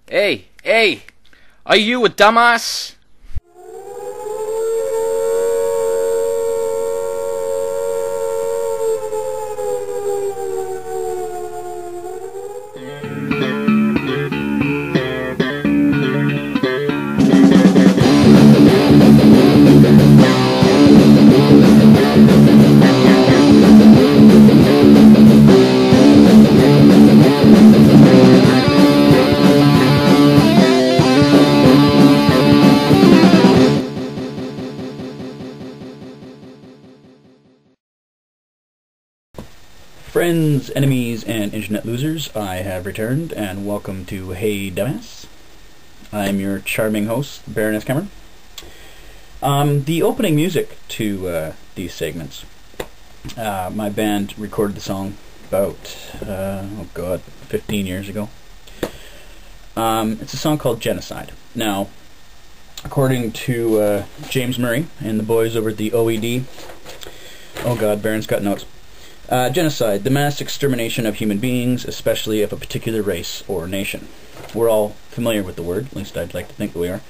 Hey, are you a dumbass? Friends, enemies, and internet losers, I have returned, and welcome to Hey Dumbass. I'm your charming host, BaronSCameron. The opening music to these segments, my band recorded the song about, 15 years ago. It's a song called Genocide. Now, according to James Murray and the boys over at the OED, Baron's got notes. Genocide, the mass extermination of human beings, especially of a particular race or nation. We're all familiar with the word, at least I'd like to think that we are.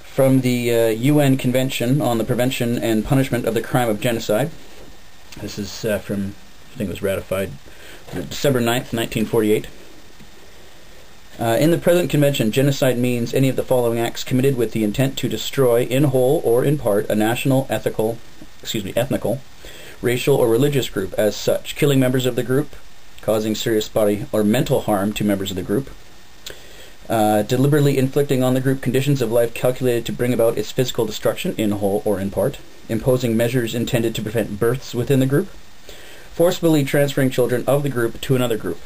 From the UN Convention on the Prevention and Punishment of the Crime of Genocide. This is from, I think it was ratified December 9th, 1948. In the present convention, genocide means any of the following acts committed with the intent to destroy, in whole or in part, a national, ethnical, racial, or religious group as such, killing members of the group, causing serious body or mental harm to members of the group, deliberately inflicting on the group conditions of life calculated to bring about its physical destruction, in whole or in part, imposing measures intended to prevent births within the group, forcibly transferring children of the group to another group.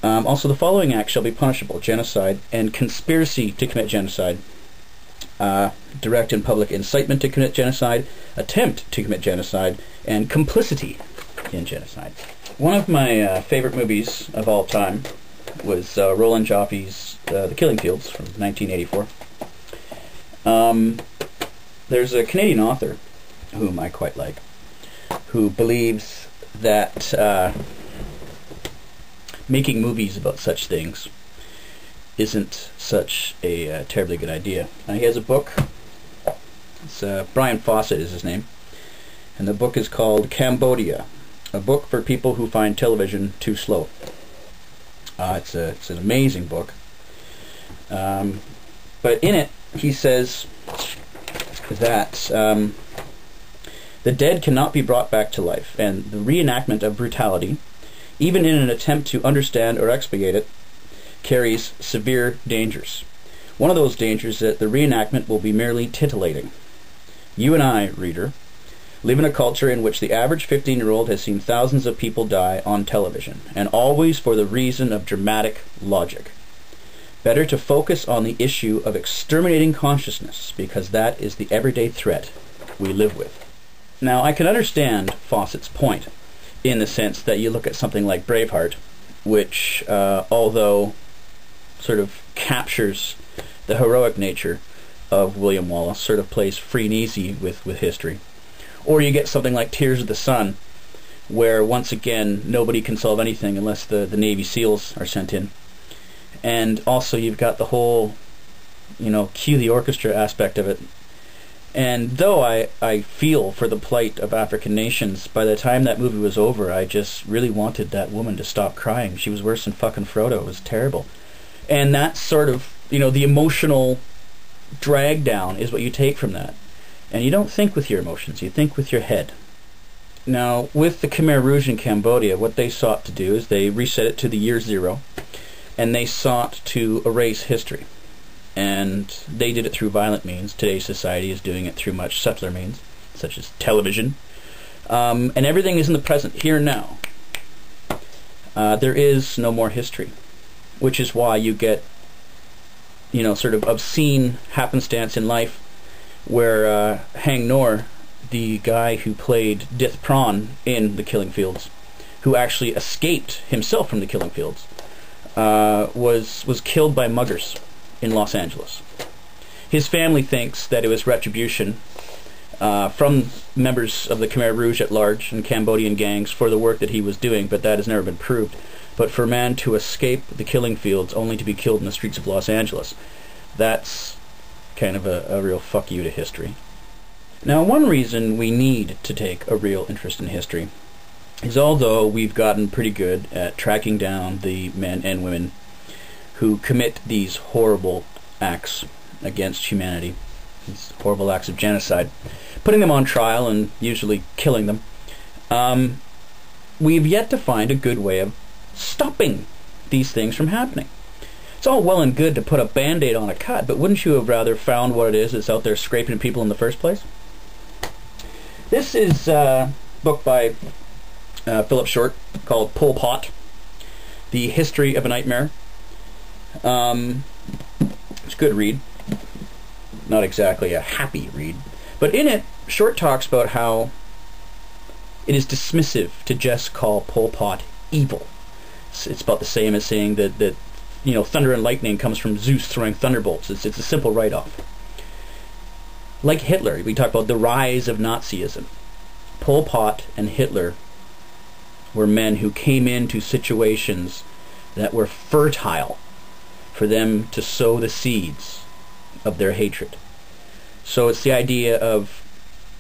Also, the following acts shall be punishable: genocide and conspiracy to commit genocide, direct and public incitement to commit genocide, attempt to commit genocide, and complicity in genocide. One of my favorite movies of all time was Roland Joffe's The Killing Fields from 1984. There's a Canadian author whom I quite like, who believes that making movies about such things isn't such a terribly good idea. He has a book. It's Brian Fawcett is his name, and the book is called Cambodia, a book for people who find television too slow. It's an amazing book. But in it, he says that the dead cannot be brought back to life, and the reenactment of brutality, even in an attempt to understand or expiate it, carries severe dangers. One of those dangers is that the reenactment will be merely titillating. You and I, reader, live in a culture in which the average 15-year-old has seen thousands of people die on television, and always for the reason of dramatic logic. Better to focus on the issue of exterminating consciousness, because that is the everyday threat we live with. Now, I can understand Fawcett's point, in the sense that you look at something like Braveheart, which, although sort of captures the heroic nature of William Wallace, sort of plays free and easy with history. Or you get something like Tears of the Sun, where once again nobody can solve anything unless the Navy SEALs are sent in. And also you've got the whole, cue the orchestra aspect of it. And though I feel for the plight of African nations, by the time that movie was over, I just really wanted that woman to stop crying. She was worse than fucking Frodo. It was terrible. And that sort of, the emotional drag down is what you take from that. And you don't think with your emotions, you think with your head. Now, with the Khmer Rouge in Cambodia, what they sought to do is they reset it to the year zero, and they sought to erase history. And they did it through violent means. Today's society is doing it through much subtler means, such as television. And everything is in the present, here and now. There is no more history, which is why you get, sort of obscene happenstance in life, where Hang Nor, the guy who played Dith Prawn in The Killing Fields, who actually escaped himself from The Killing Fields, was killed by muggers in Los Angeles. His family thinks that it was retribution from members of the Khmer Rouge at large and Cambodian gangs for the work that he was doing, but that has never been proved. but for man to escape the killing fields only to be killed in the streets of Los Angeles. That's kind of a real fuck you to history. Now, one reason we need to take a real interest in history is although we've gotten pretty good at tracking down the men and women who commit these horrible acts against humanity, these horrible acts of genocide, putting them on trial and usually killing them, we've yet to find a good way of stopping these things from happening. It's all well and good to put a Band-Aid on a cut, but wouldn't you have rather found what it is that's out there scraping people in the first place? This is a book by Philip Short called Pol Pot, The History of a Nightmare. It's a good read. Not exactly a happy read. But in it, Short talks about how it is dismissive to just call Pol Pot evil. It's about the same as saying that thunder and lightning comes from Zeus throwing thunderbolts. It's a simple write-off. Like Hitler, we talk about the rise of Nazism. Pol Pot and Hitler were men who came into situations that were fertile for them to sow the seeds of their hatred. So it's the idea of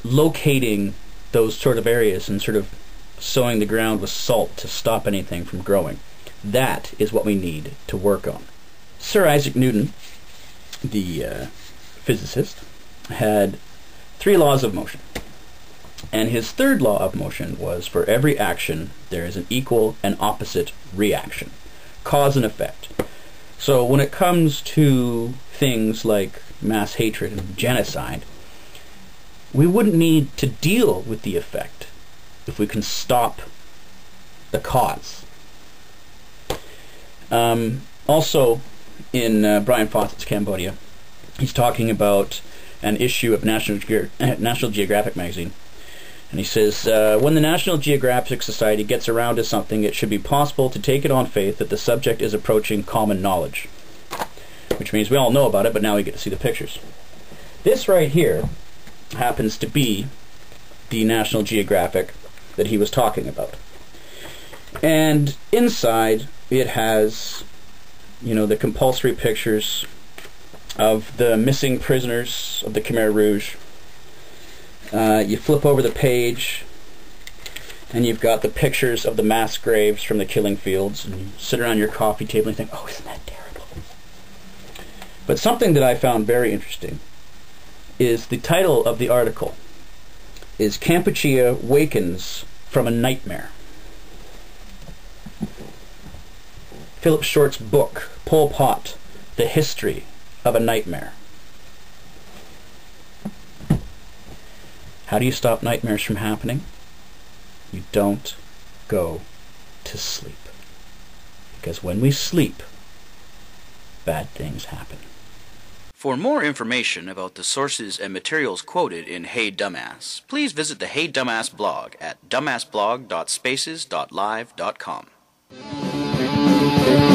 locating those sort of areas and sort of sowing the ground with salt to stop anything from growing. That is what we need to work on. Sir Isaac Newton, the physicist, had 3 laws of motion. And his third law of motion was, for every action, there is an equal and opposite reaction. Cause and effect. So when it comes to things like mass hatred and genocide, we wouldn't need to deal with the effect if we can stop the cause. Also, in Brian Fawcett's Cambodia, he's talking about an issue of National Geographic magazine. And he says, when the National Geographic Society gets around to something, it should be possible to take it on faith that the subject is approaching common knowledge. Which means we all know about it, but now we get to see the pictures. This right here happens to be the National Geographic that he was talking about. And inside it has, the compulsory pictures of the missing prisoners of the Khmer Rouge. You flip over the page and you've got the pictures of the mass graves from the killing fields, and you sit around your coffee table and think, oh, isn't that terrible? But something that I found very interesting is the title of the article is Kampuchea Wakens from a Nightmare. Philip Short's book, Pol Pot, The History of a Nightmare. How do you stop nightmares from happening? You don't go to sleep. Because when we sleep, bad things happen. For more information about the sources and materials quoted in Hey Dumbass, please visit the Hey Dumbass blog at dumbassblog.spaces.live.com.